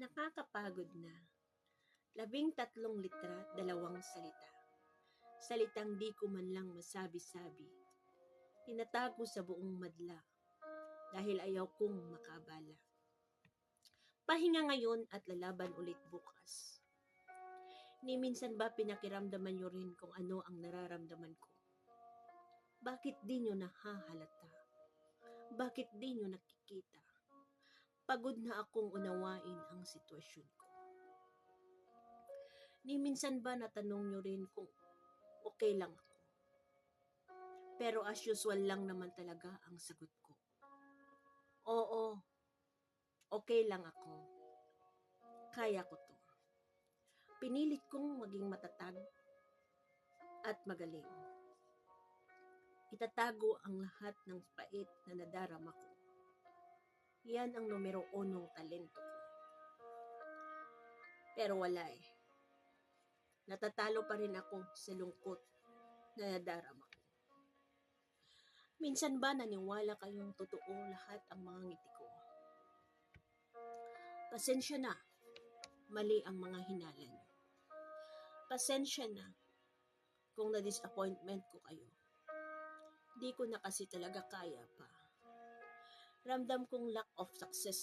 Nakakapagod na. 13 litra, 2 salita. Salitang di ko man lang masabi-sabi. Tinatago sa buong madla dahil ayaw kong makabala. Pahinga ngayon at lalaban ulit bukas. Ni minsan ba pinakiramdaman nyo rin kung ano ang nararamdaman ko? Bakit di nyo nahahalata? Bakit di nyo nakikita? Pagod na akong unawain ang sitwasyon ko. Ni minsan ba natanong nyo rin kung okay lang ako? Pero as usual lang naman talaga ang sagot ko. Oo, okay lang ako. Kaya ko to. Pinilit kong maging matatag at magaling. Itatago ang lahat ng pait na nadarama ko. Yan ang numero 1 talento ko. Pero wala eh. Natatalo pa rin ako sa lungkot na nadarama ko. Minsan ba naniwala kayong totoo lahat ang mga ngiti ko? Pasensya na, mali ang mga hinala niyo. Pasensya na kung na-disappointment ko kayo. Di ko na kasi talaga kaya pa. Ramdam kong lack of success